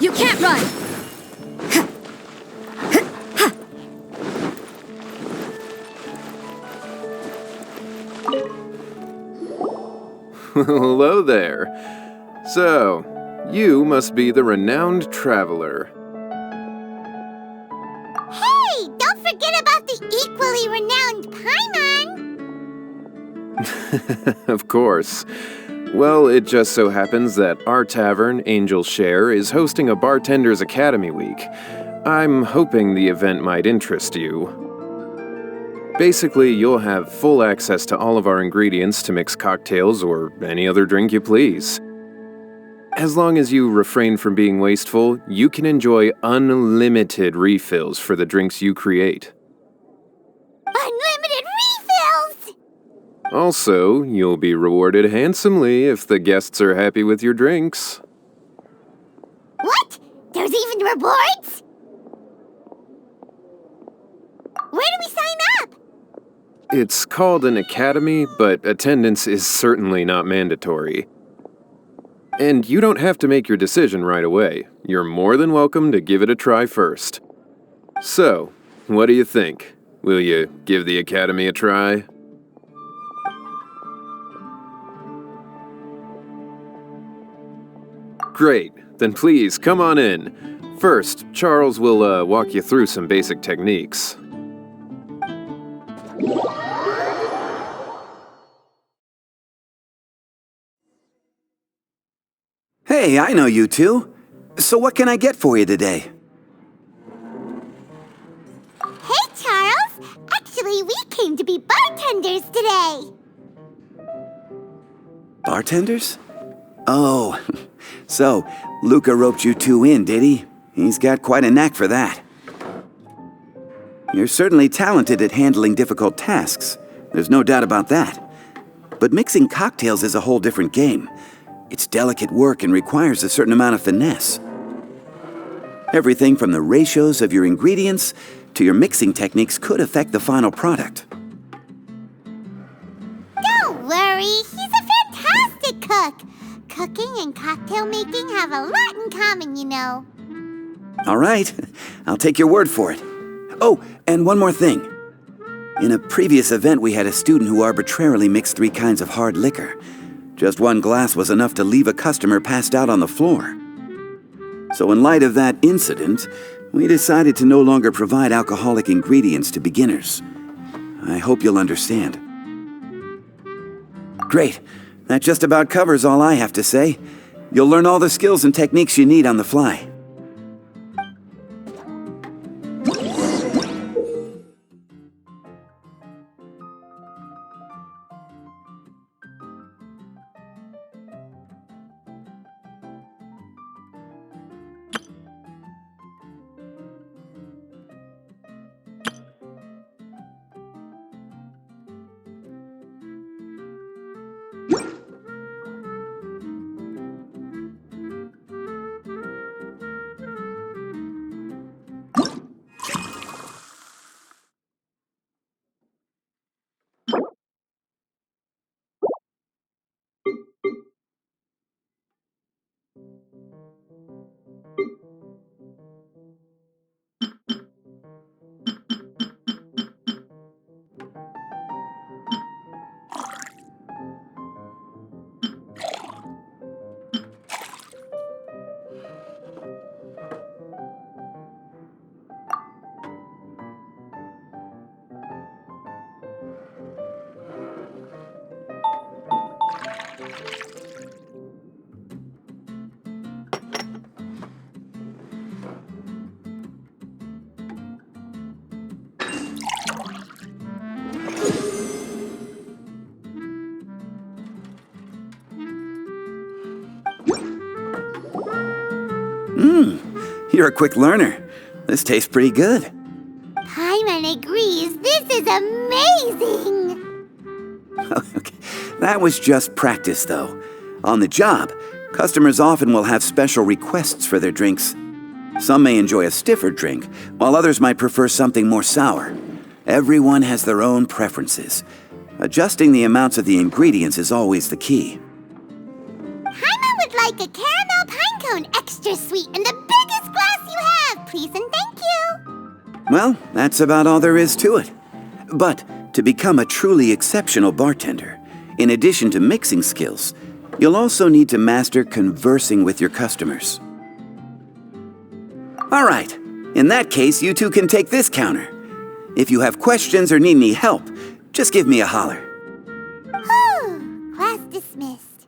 You can't run! Hello there. So, you must be the renowned traveler. Hey, don't forget about the equally renowned Paimon! Of course. Well, it just so happens that our tavern, Angel's Share, is hosting a Bartender's Academy Week. I'm hoping the event might interest you. Basically, you'll have full access to all of our ingredients to mix cocktails or any other drink you please. As long as you refrain from being wasteful, you can enjoy unlimited refills for the drinks you create. Unlimited refills! Also, you'll be rewarded handsomely if the guests are happy with your drinks. What? There's even rewards? Where do we sign up? It's called an academy, but attendance is certainly not mandatory. And you don't have to make your decision right away. You're more than welcome to give it a try first. So, what do you think? Will you give the academy a try? Great, then please come on in. First, Charles will walk you through some basic techniques. Hey, I know you two. So what can I get for you today? Hey, Charles! Actually, we came to be bartenders today! Bartenders? Oh, so Luka roped you two in, did he? He's got quite a knack for that. You're certainly talented at handling difficult tasks. There's no doubt about that. But mixing cocktails is a whole different game. It's delicate work and requires a certain amount of finesse. Everything from the ratios of your ingredients to your mixing techniques could affect the final product. Don't worry, he's a fantastic cook! Cooking and cocktail making have a lot in common, you know. All right, I'll take your word for it. Oh, and one more thing. In a previous event, we had a student who arbitrarily mixed 3 kinds of hard liquor. Just 1 glass was enough to leave a customer passed out on the floor. So in light of that incident, we decided to no longer provide alcoholic ingredients to beginners. I hope you'll understand. Great. That just about covers all I have to say. You'll learn all the skills and techniques you need on the fly. You're a quick learner. This tastes pretty good. Paimon agrees this is amazing! Okay. That was just practice, though. On the job, customers often will have special requests for their drinks. Some may enjoy a stiffer drink, while others might prefer something more sour. Everyone has their own preferences. Adjusting the amounts of the ingredients is always the key. Paimon would like a caramel pine cone extra sweet and the big Well, that's about all there is to it. But to become a truly exceptional bartender, in addition to mixing skills, you'll also need to master conversing with your customers. All right. In that case, you two can take this counter. If you have questions or need any help, just give me a holler. Whew, class dismissed.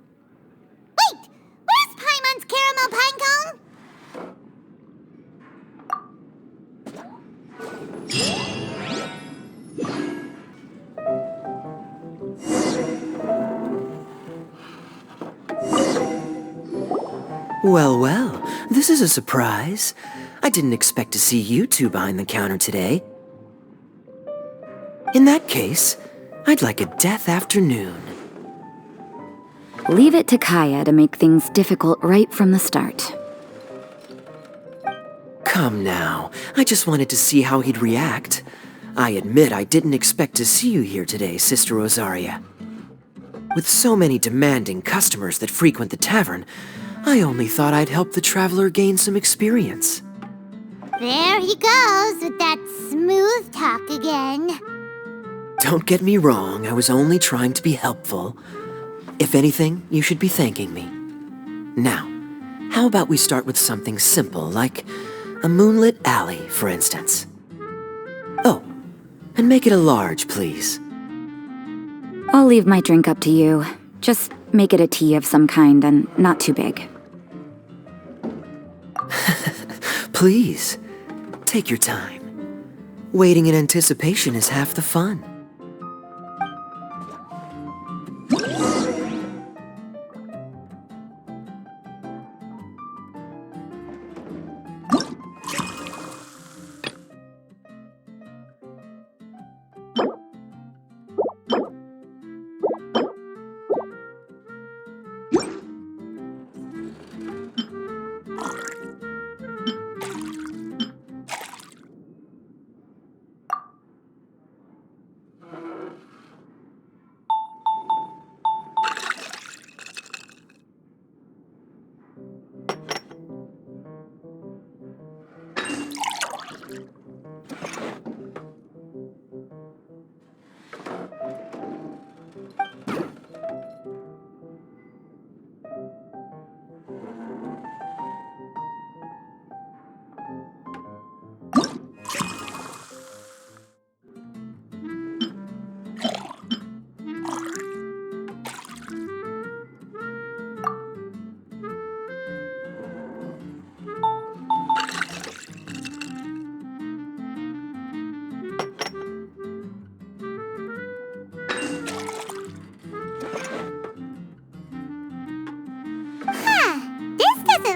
Wait! Where's Paimon's caramel pine cone? Well, well, this is a surprise. I didn't expect to see you two behind the counter today. In that case, I'd like a death afternoon. Leave it to Kaeya to make things difficult right from the start. Come now, I just wanted to see how he'd react. I admit I didn't expect to see you here today, Sister Rosaria. With so many demanding customers that frequent the tavern, I only thought I'd help the traveler gain some experience. There he goes with that smooth talk again. Don't get me wrong, I was only trying to be helpful. If anything, you should be thanking me. Now, how about we start with something simple, like a moonlit alley, for instance? Oh, and make it a large, please. I'll leave my drink up to you. Just make it a tea of some kind and not too big. Please, take your time. Waiting in anticipation is half the fun.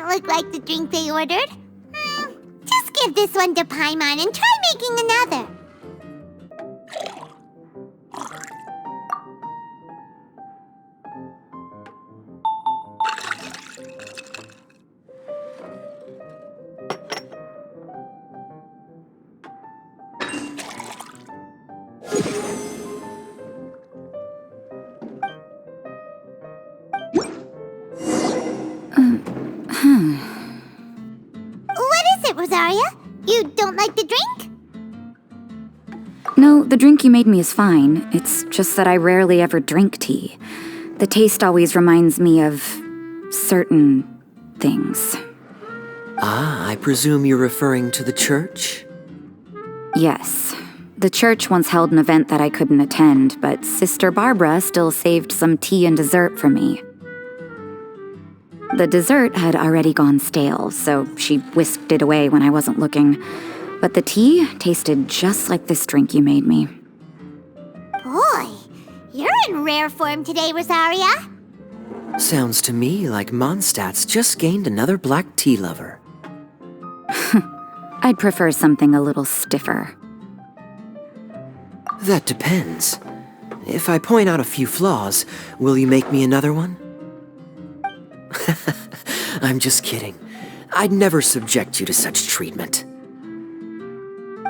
Look like the drink they ordered. Just give this one to Paimon and try making another. What is it, Rosaria? You don't like the drink? No, the drink you made me is fine. It's just that I rarely ever drink tea. The taste always reminds me of certain things. Ah, I presume you're referring to the church? Yes. The church once held an event that I couldn't attend, but Sister Barbara still saved some tea and dessert for me. The dessert had already gone stale, so she whisked it away when I wasn't looking. But the tea tasted just like this drink you made me. Boy, you're in rare form today, Rosaria. Sounds to me like Mondstadt's just gained another black tea lover. I'd prefer something a little stiffer. That depends. If I point out a few flaws, will you make me another one? I'm just kidding. I'd never subject you to such treatment.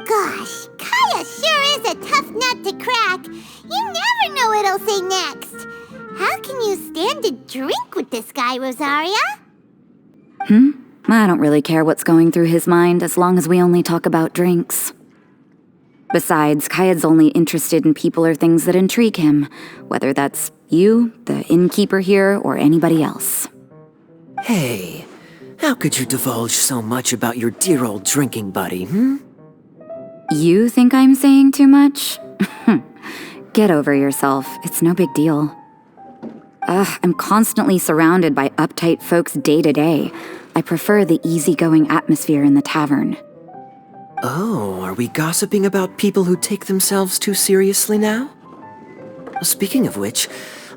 Gosh, Kaeya sure is a tough nut to crack. You never know what he'll say next. How can you stand to drink with this guy, Rosaria? I don't really care what's going through his mind as long as we only talk about drinks. Besides, Kaeya's only interested in people or things that intrigue him, whether that's you, the innkeeper here, or anybody else. Hey, how could you divulge so much about your dear old drinking buddy, hmm? You think I'm saying too much? Get over yourself. It's no big deal. I'm constantly surrounded by uptight folks day to day. I prefer the easygoing atmosphere in the tavern. Oh, are we gossiping about people who take themselves too seriously now? Speaking of which,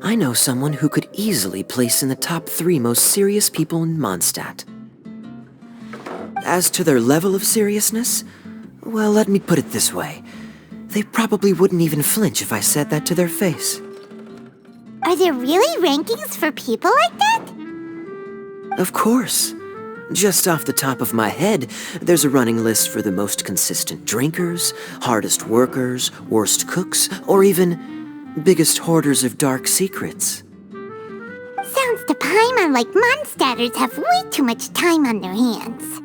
I know someone who could easily place in the top 3 most serious people in Mondstadt. As to their level of seriousness, well, let me put it this way. They probably wouldn't even flinch if I said that to their face. Are there really rankings for people like that? Of course. Just off the top of my head, there's a running list for the most consistent drinkers, hardest workers, worst cooks, or even biggest hoarders of dark secrets. Sounds to Paimon like Mondstadters have way too much time on their hands.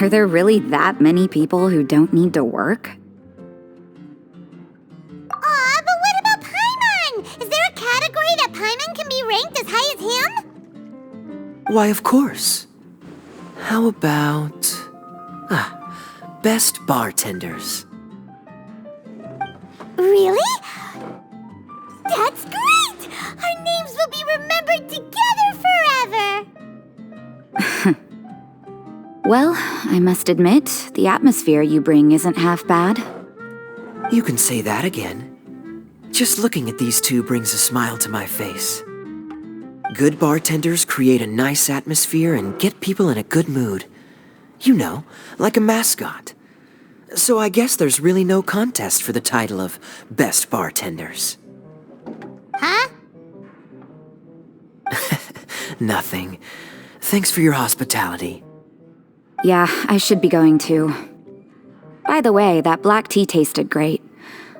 Are there really that many people who don't need to work? Aw, but what about Paimon? Is there a category that Paimon can be ranked as high as him? Why, of course. How about... best bartenders. Really? That's great! Our names will be remembered together forever! Well, I must admit, the atmosphere you bring isn't half bad. You can say that again. Just looking at these two brings a smile to my face. Good bartenders create a nice atmosphere and get people in a good mood. You know, like a mascot. So I guess there's really no contest for the title of Best Bartenders. Huh? Nothing. Thanks for your hospitality. Yeah, I should be going too. By the way, that black tea tasted great.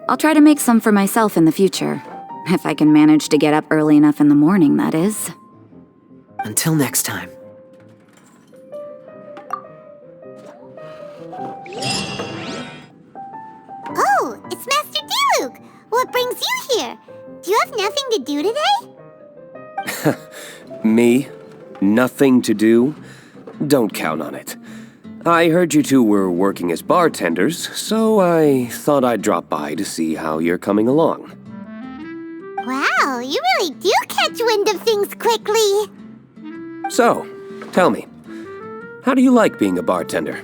I'll try to make some for myself in the future. If I can manage to get up early enough in the morning, that is. Until next time. Oh, it's Master Diluc! What brings you here? Do you have nothing to do today? Me? Nothing to do? Don't count on it. I heard you two were working as bartenders, so I thought I'd drop by to see how you're coming along. Wow, you really do catch wind of things quickly. So, tell me, how do you like being a bartender?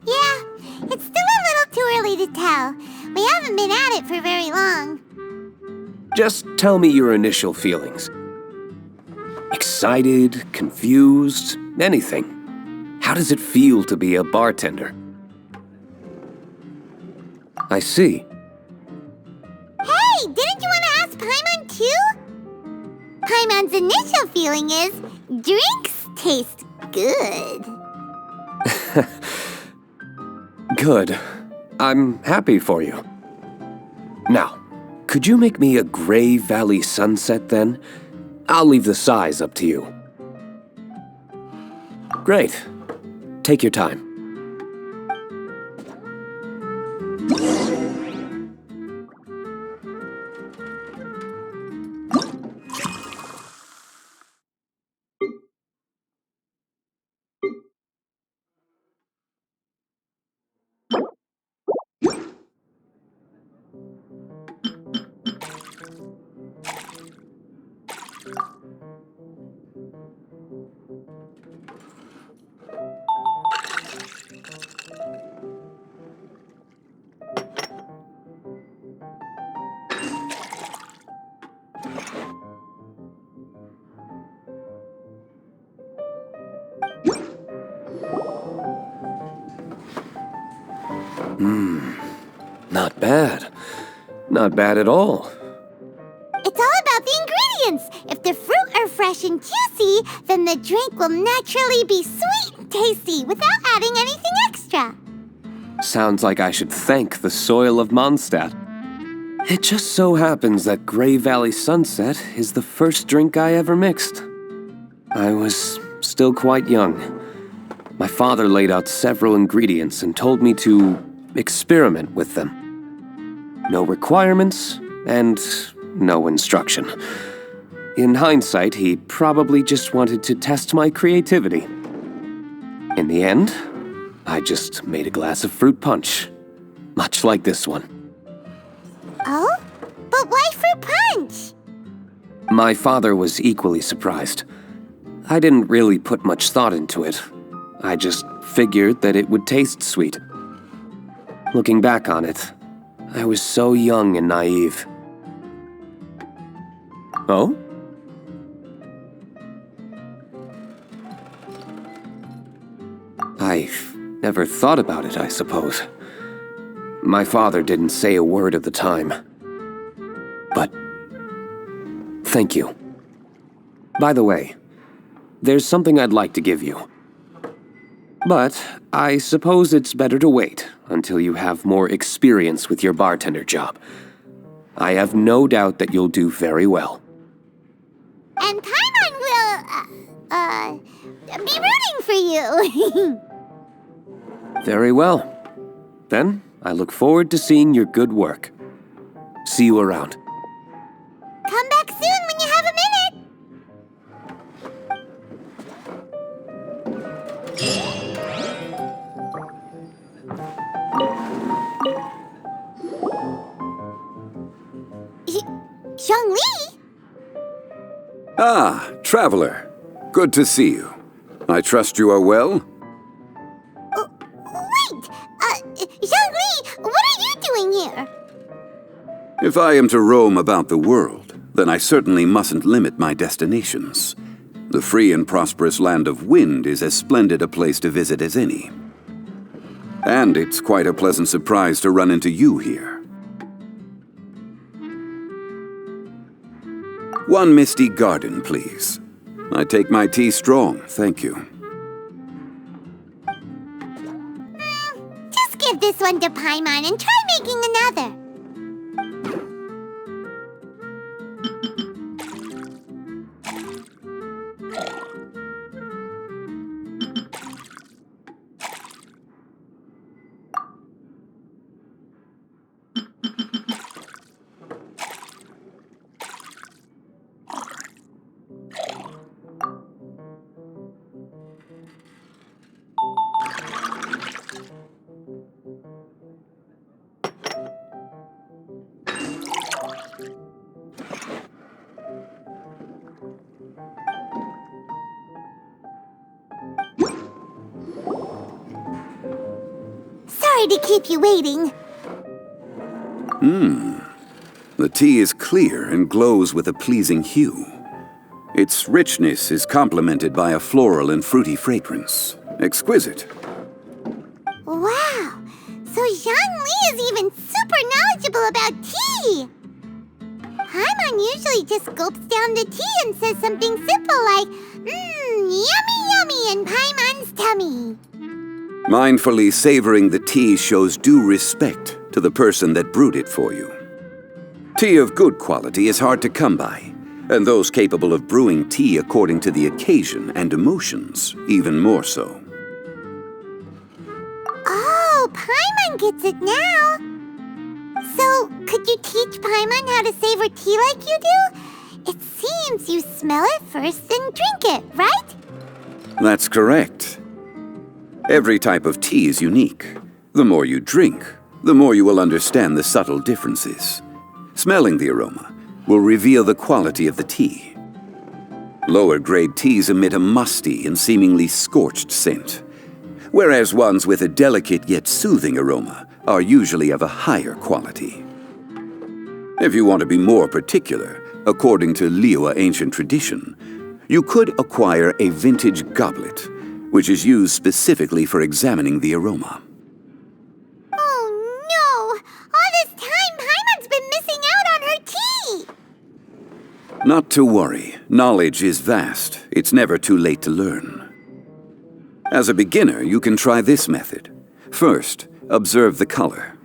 Yeah, it's still a little too early to tell. We haven't been at it for very long. Just tell me your initial feelings. Excited, confused, anything. How does it feel to be a bartender? I see. Hey, didn't you want to ask Paimon too? Paimon's initial feeling is, drinks taste good. Good. I'm happy for you. Now, could you make me a Gray Valley Sunset then? I'll leave the size up to you. Great. Take your time. Not bad. Not bad at all. It's all about the ingredients. If the fruit are fresh and juicy, then the drink will naturally be sweet and tasty without adding anything extra. Sounds like I should thank the soil of Mondstadt. It just so happens that Gray Valley Sunset is the first drink I ever mixed. I was still quite young. My father laid out several ingredients and told me to experiment with them. No requirements and no instruction. In hindsight, he probably just wanted to test my creativity. In the end, I just made a glass of fruit punch, much like this one. Oh? But why fruit punch? My father was equally surprised. I didn't really put much thought into it. I just figured that it would taste sweet. Looking back on it, I was so young and naive. Oh? I've never thought about it, I suppose. My father didn't say a word at the time. But thank you. By the way, there's something I'd like to give you. But I suppose it's better to wait until you have more experience with your bartender job. I have no doubt that you'll do very well. And Paimon will, be rooting for you. Very well. Then, I look forward to seeing your good work. See you around. Come back soon when you have a minute. Zhongli? Ah, traveler. Good to see you. I trust you are well? Wait! Zhongli, what are you doing here? If I am to roam about the world, then I certainly mustn't limit my destinations. The free and prosperous land of Wind is as splendid a place to visit as any. And it's quite a pleasant surprise to run into you here. One misty garden, please. I take my tea strong, thank you. Just give this one to Paimon and try making another. Sorry to keep you waiting. The tea is clear and glows with a pleasing hue. Its richness is complemented by a floral and fruity fragrance. Exquisite. Wow! So Zhongli is even super knowledgeable about tea! Paimon usually just gulps down the tea and says something simple like, yummy yummy in Paimon's tummy. Mindfully savoring the tea shows due respect to the person that brewed it for you. Tea of good quality is hard to come by, and those capable of brewing tea according to the occasion and emotions, even more so. Oh, Paimon gets it now. So, could you teach Paimon how to savor tea like you do? It seems you smell it first and drink it, right? That's correct. Every type of tea is unique. The more you drink, the more you will understand the subtle differences. Smelling the aroma will reveal the quality of the tea. Lower-grade teas emit a musty and seemingly scorched scent, whereas ones with a delicate yet soothing aroma are usually of a higher quality. If you want to be more particular, according to Liyue ancient tradition, you could acquire a vintage goblet, which is used specifically for examining the aroma. Oh no! All this time, Paimon's been missing out on her tea! Not to worry. Knowledge is vast. It's never too late to learn. As a beginner, you can try this method. First, observe the color.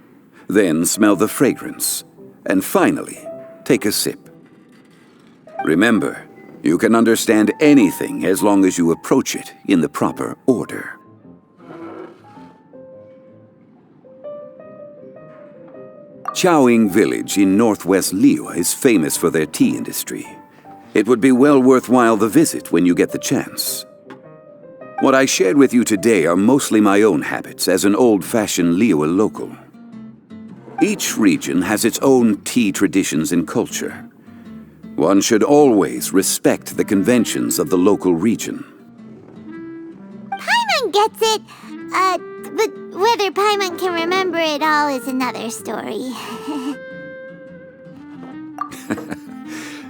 Then smell the fragrance. And finally, take a sip. Remember, you can understand anything as long as you approach it in the proper order. Chaoying village in northwest Liyue is famous for their tea industry. It would be well worthwhile the visit when you get the chance. What I shared with you today are mostly my own habits as an old-fashioned Liyue local. Each region has its own tea traditions and culture. One should always respect the conventions of the local region. Paimon gets it, but whether Paimon can remember it all is another story.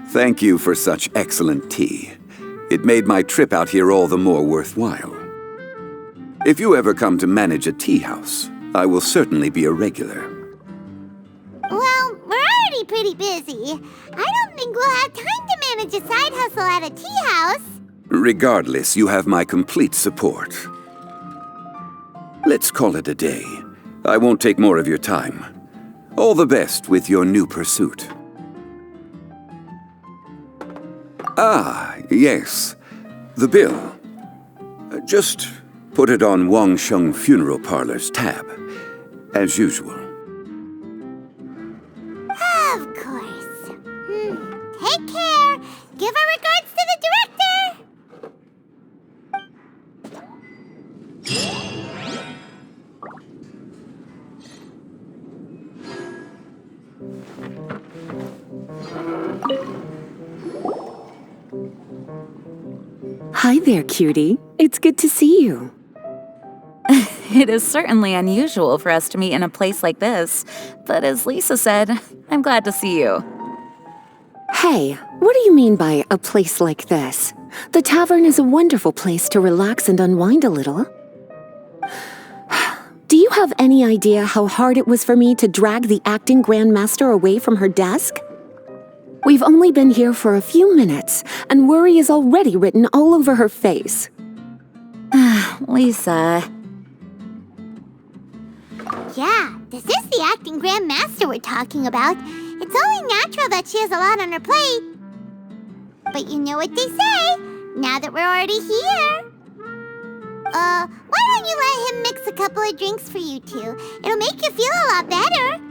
Thank you for such excellent tea. It made my trip out here all the more worthwhile. If you ever come to manage a tea house, I will certainly be a regular. Well, we're already pretty busy. I don't think we'll have time to manage a side hustle at a tea house. Regardless, you have my complete support. Let's call it a day. I won't take more of your time. All the best with your new pursuit. Ah, yes. The bill. Just put it on Wangsheng Funeral Parlor's tab, as usual. Of course. Take care. Give our regards to the director. Hi there, cutie. It's good to see you. It is certainly unusual for us to meet in a place like this, but as Lisa said, I'm glad to see you. Hey, what do you mean by a place like this? The tavern is a wonderful place to relax and unwind a little. Do you have any idea how hard it was for me to drag the acting grandmaster away from her desk? We've only been here for a few minutes, and worry is already written all over her face. Lisa. Yeah, this is the acting grandmaster we're talking about. It's only natural that she has a lot on her plate. But you know what they say, now that we're already here. Why don't you let him mix a couple of drinks for you two? It'll make you feel a lot better.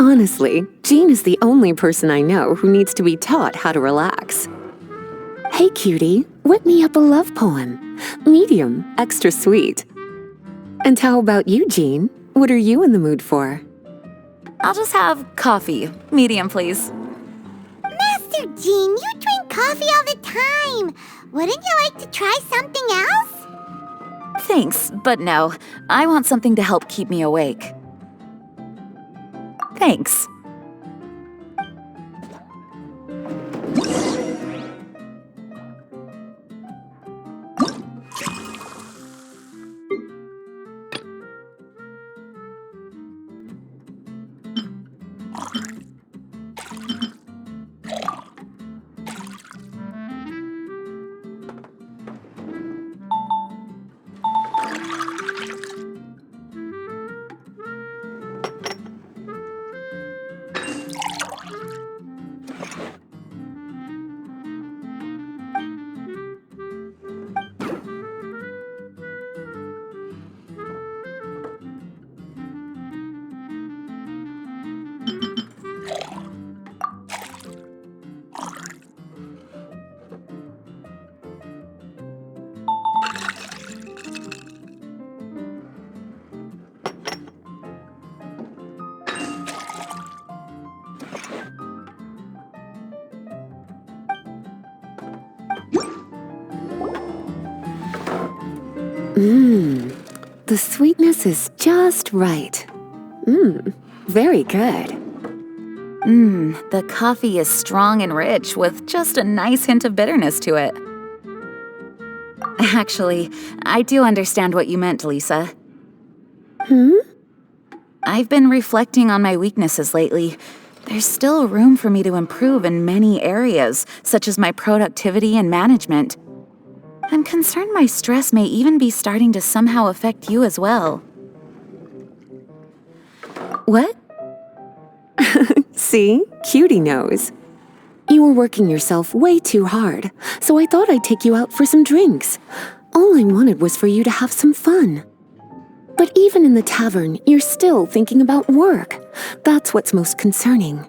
Honestly, Jean is the only person I know who needs to be taught how to relax. Hey, cutie, whip me up a love poem. Medium, extra sweet. And how about you, Jean? What are you in the mood for? I'll just have coffee. Medium, please. Master Jean, you drink coffee all the time. Wouldn't you like to try something else? Thanks, but no. I want something to help keep me awake. Thanks. The sweetness is just right. Very good. The coffee is strong and rich with just a nice hint of bitterness to it. Actually, I do understand what you meant, Lisa. I've been reflecting on my weaknesses lately. There's still room for me to improve in many areas, such as my productivity and management. I'm concerned my stress may even be starting to somehow affect you as well. What? See? Cutie knows. You were working yourself way too hard, so I thought I'd take you out for some drinks. All I wanted was for you to have some fun. But even in the tavern, you're still thinking about work. That's what's most concerning.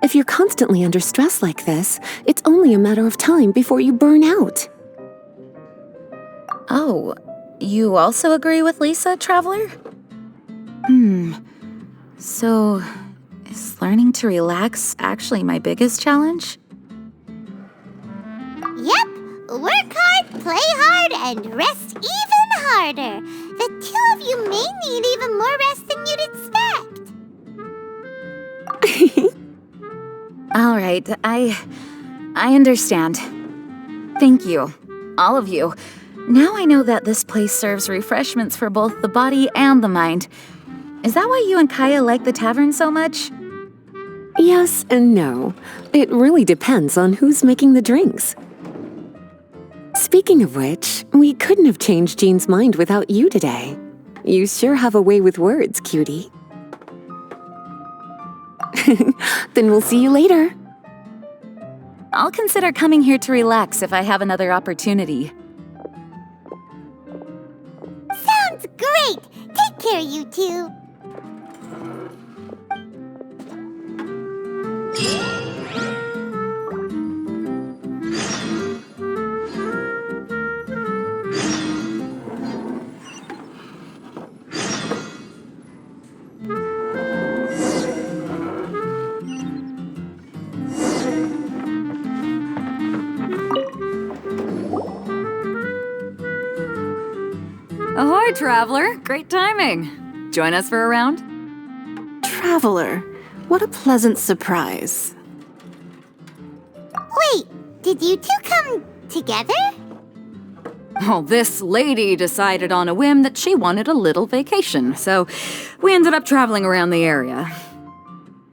If you're constantly under stress like this, it's only a matter of time before you burn out. Oh, you also agree with Lisa, Traveler? So, is learning to relax actually my biggest challenge? Yep, work hard, play hard, and rest even harder. The two of you may need even more rest than you'd expect. All right, I understand. Thank you, all of you. Now I know that this place serves refreshments for both the body and the mind. Is that why you and Kaeya like the tavern so much? Yes and no. It really depends on who's making the drinks. Speaking of which, we couldn't have changed Jean's mind without you today. You sure have a way with words, cutie. Then we'll see you later. I'll consider coming here to relax if I have another opportunity. Sounds great! Take care, you two. Ahoy, Traveler! Great timing. Join us for a round? Traveler, what a pleasant surprise. Wait, did you two come together? Well, this lady decided on a whim that she wanted a little vacation, so we ended up traveling around the area.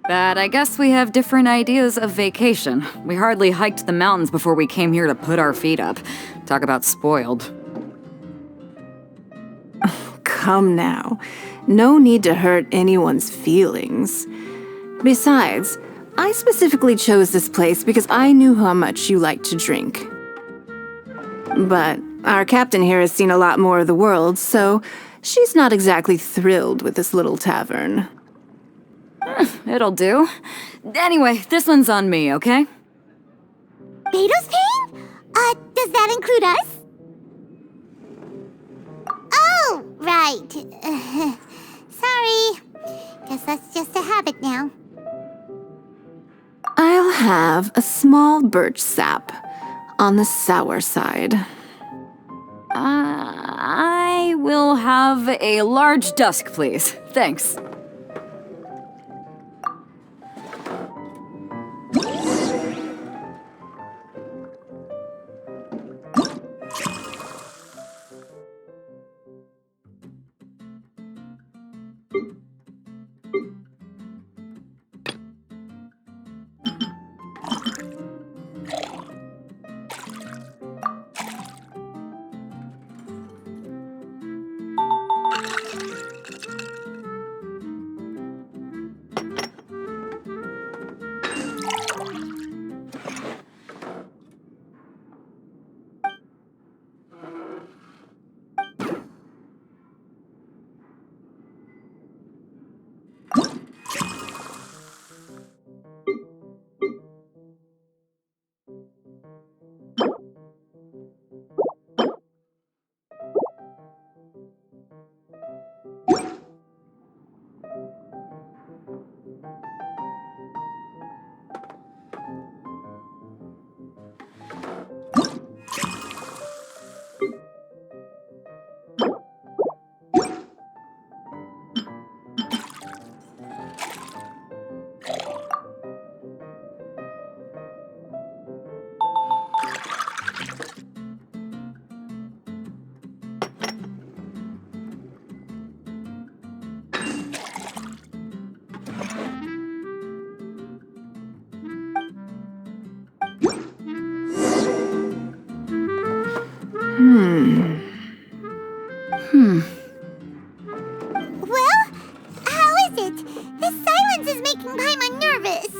But I guess we have different ideas of vacation. We hardly hiked the mountains before we came here to put our feet up. Talk about spoiled. Come now. No need to hurt anyone's feelings. Besides, I specifically chose this place because I knew how much you like to drink. But our captain here has seen a lot more of the world, so she's not exactly thrilled with this little tavern. It'll do. Anyway, this one's on me, okay? Beidou's paying? Does that include us? Oh, right. Sorry. Guess that's just a habit now. I'll have a small birch sap on the sour side. I will have a large dusk, please. Thanks. Well, how is it? This silence is making Paimon nervous.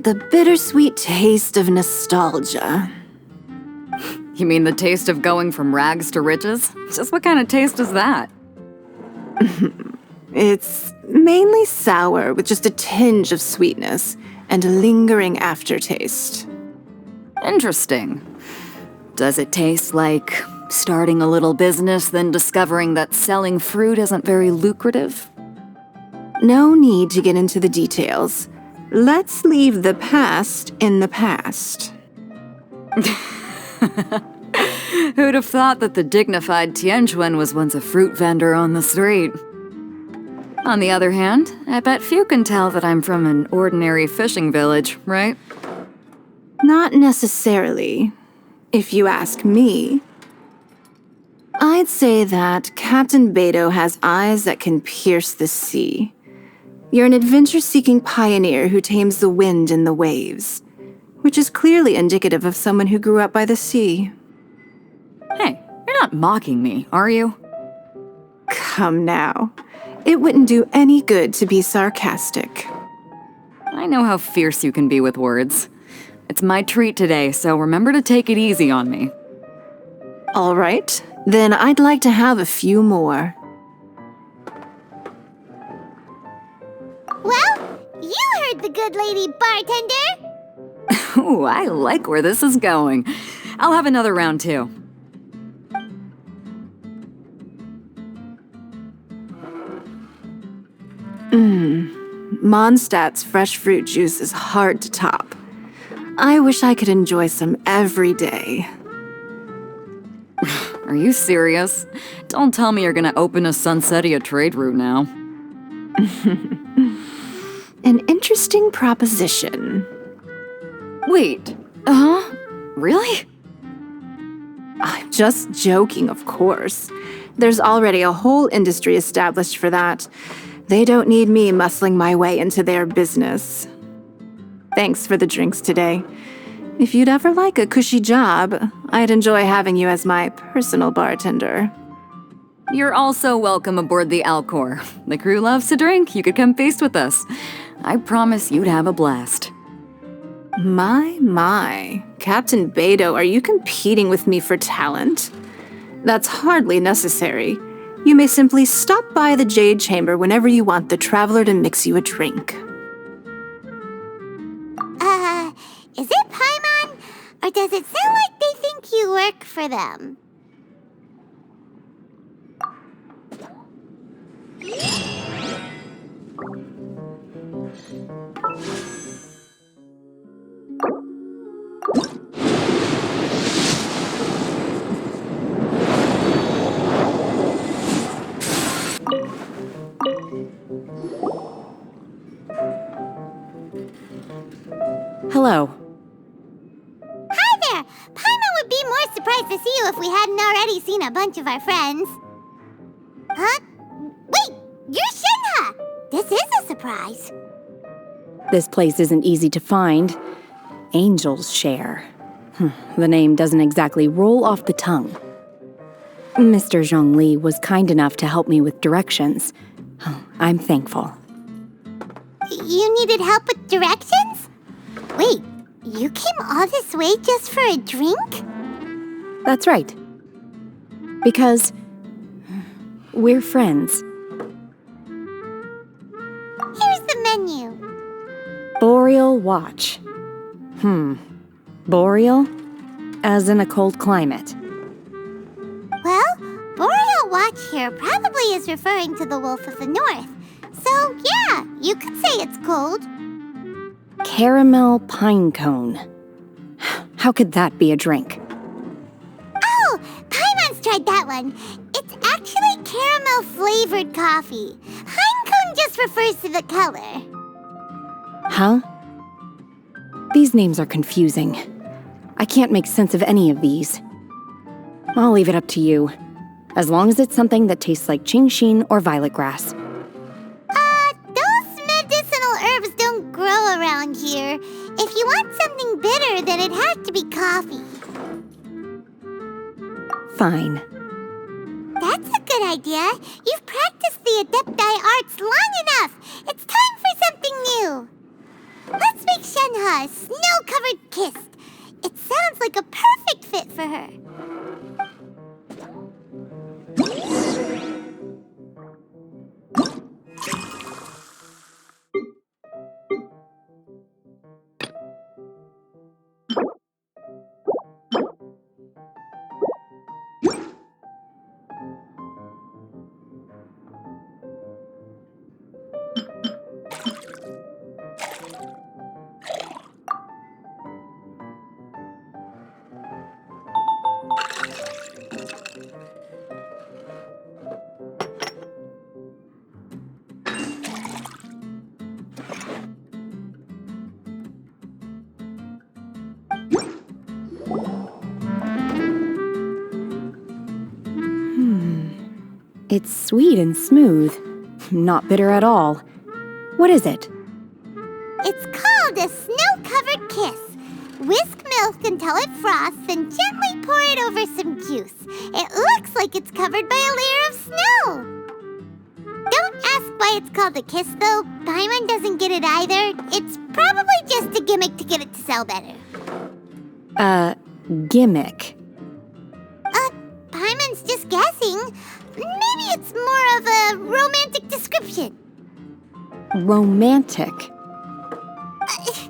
The bittersweet taste of nostalgia. You mean the taste of going from rags to riches? Just what kind of taste is that? It's mainly sour with just a tinge of sweetness and a lingering aftertaste. Interesting. Does it taste like starting a little business, then discovering that selling fruit isn't very lucrative? No need to get into the details. Let's leave the past in the past. Who'd have thought that the dignified Tianquan was once a fruit vendor on the street? On the other hand, I bet few can tell that I'm from an ordinary fishing village, right? Not necessarily. If you ask me, I'd say that Captain Beidou has eyes that can pierce the sea. You're an adventure-seeking pioneer who tames the wind and the waves, which is clearly indicative of someone who grew up by the sea. Hey, you're not mocking me, are you? Come now. It wouldn't do any good to be sarcastic. I know how fierce you can be with words. It's my treat today, so remember to take it easy on me. All right, then I'd like to have a few more. Well, you heard the good lady, bartender. Ooh, I like where this is going. I'll have another round too. Mondstadt's fresh fruit juice is hard to top. I wish I could enjoy some every day. Are you serious? Don't tell me you're gonna open a Sunsetia trade route now. An interesting proposition. Wait, really? I'm just joking, of course. There's already a whole industry established for that. They don't need me muscling my way into their business. Thanks for the drinks today. If you'd ever like a cushy job, I'd enjoy having you as my personal bartender. You're also welcome aboard the Alcor. The crew loves to drink. You could come feast with us. I promise you'd have a blast. My. Captain Beidou, are you competing with me for talent? That's hardly necessary. You may simply stop by the Jade Chamber whenever you want the Traveler to mix you a drink. Is it Paimon? Or does it sound like they think you work for them? Hello. Hi there! Paimon would be more surprised to see you if we hadn't already seen a bunch of our friends. Huh? Wait! You're Shenhe! This is a surprise. This place isn't easy to find. Angel's Share. The name doesn't exactly roll off the tongue. Mr. Zhongli was kind enough to help me with directions. I'm thankful. You needed help with directions? Wait, you came all this way just for a drink? That's right. Because we're friends. Here's the menu. Boreal Watch. Boreal? As in a cold climate. Well, Boreal Watch here probably is referring to the Wolf of the North. So, yeah, you could say it's cold. Caramel pine cone. How could that be a drink? Oh, Paimon's tried that one. It's actually caramel-flavored coffee. Pine cone just refers to the color. Huh? These names are confusing. I can't make sense of any of these. I'll leave it up to you. As long as it's something that tastes like Qingxin or violet grass. Those medicinal herbs don't grow around here. If you want something bitter, then it has to be coffee. Fine. That's a good idea. You've practiced the Adepti arts long enough. It's time for something new. Let's make Shenhe a snow-covered kiss. It sounds like a perfect fit for her. It's sweet and smooth. Not bitter at all. What is it? It's called a snow-covered kiss. Whisk milk until it froths, then gently pour it over some juice. It looks like it's covered by a layer of snow. Don't ask why it's called a kiss, though. Paimon doesn't get it either. It's probably just a gimmick to get it to sell better. Gimmick. Paimon's just guessing. Maybe it's more of a romantic description. Romantic. It's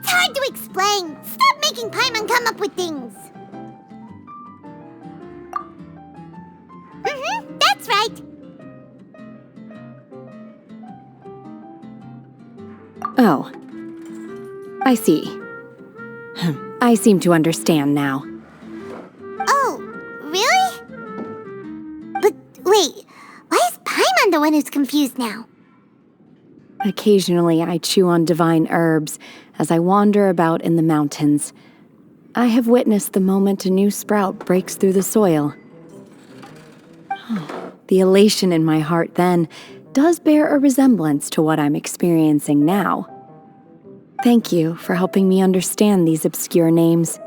hard to explain. Stop making Paimon come up with things. That's right. Oh. I see. I seem to understand now. Oh, really? But wait, why is Paimon the one who's confused now? Occasionally, I chew on divine herbs as I wander about in the mountains. I have witnessed the moment a new sprout breaks through the soil. The elation in my heart then does bear a resemblance to what I'm experiencing now. Thank you for helping me understand these obscure names.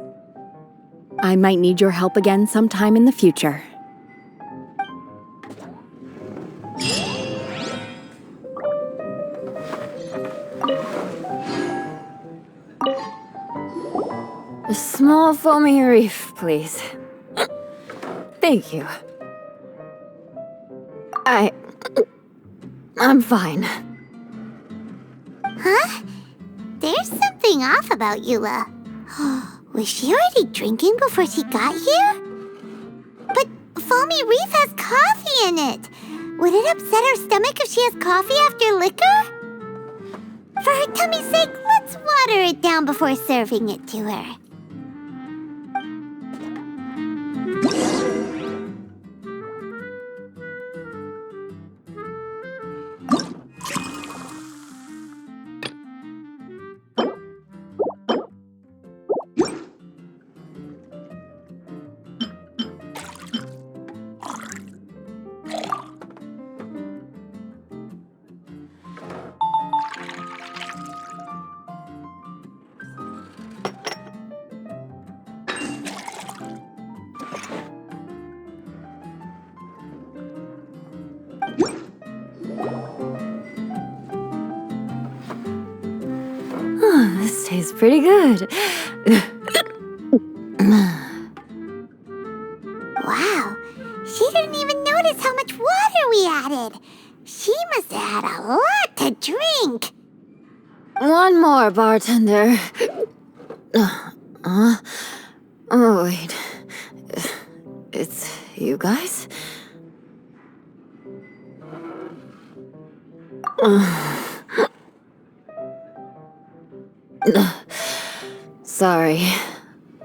I might need your help again sometime in the future. A small foamy reef, please. Thank you. I'm fine. Huh? There's something off about Eula. Was she already drinking before she got here? But foamy reef has coffee in it. Would it upset her stomach if she has coffee after liquor? For her tummy's sake, let's water it down before serving it to her. This tastes pretty good. Wow, she didn't even notice how much water we added. She must have had a lot to drink. One more, bartender. Oh, wait. It's you guys? Sorry.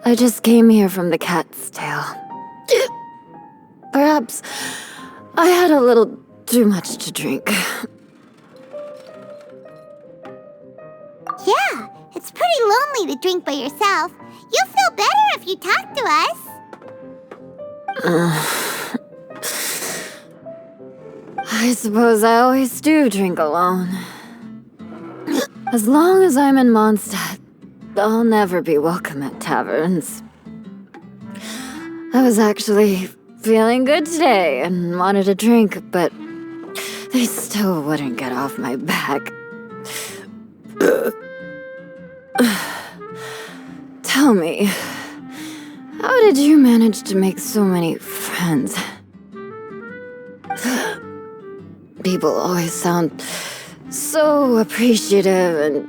I just came here from the cat's tail. Perhaps I had a little too much to drink. Yeah, it's pretty lonely to drink by yourself. You'll feel better if you talk to us. I suppose I always do drink alone. As long as I'm in Mondstadt, I'll never be welcome at taverns. I was actually feeling good today and wanted a drink, but they still wouldn't get off my back. Tell me, How did you manage to make so many friends? People always sound so appreciative and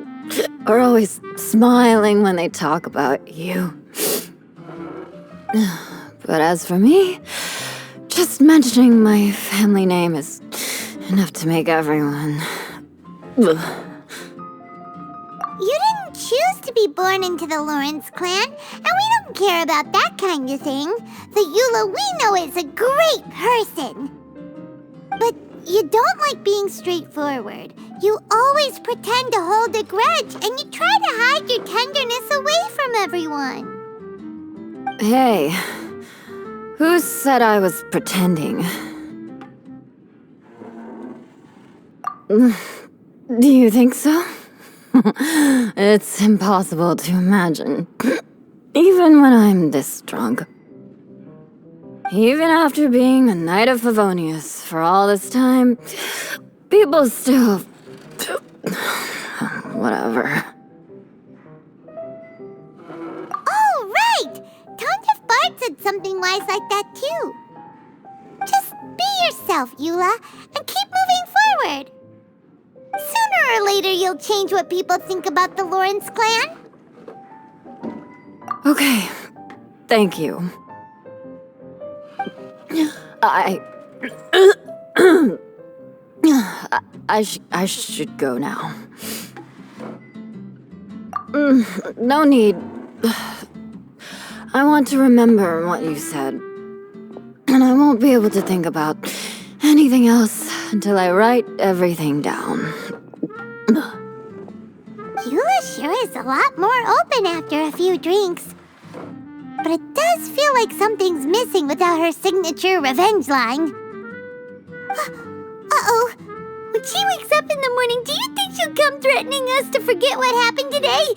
are always smiling when they talk about you. But as for me, just mentioning my family name is enough to make everyone... You didn't choose to be born into the Lawrence clan, and we don't care about that kind of thing. The Eula we know is a great person. But you don't like being straightforward. You always pretend to hold a grudge, and you try to hide your tenderness away from everyone. Hey, who said I was pretending? Do you think so? It's impossible to imagine. Even when I'm this drunk. Even after being a Knight of Favonius for all this time, people still... Whatever. Oh, right! Tontiff Bard said something wise like that, too. Just be yourself, Eula, and keep moving forward. Sooner or later, you'll change what people think about the Lawrence clan. Okay, thank you. I should go now. No need. I want to remember what you said. And I won't be able to think about anything else until I write everything down. Eula sure is a lot more open after a few drinks. But it does feel like something's missing without her signature revenge line. Uh-oh. When she wakes up in the morning, do you think she'll come threatening us to forget what happened today?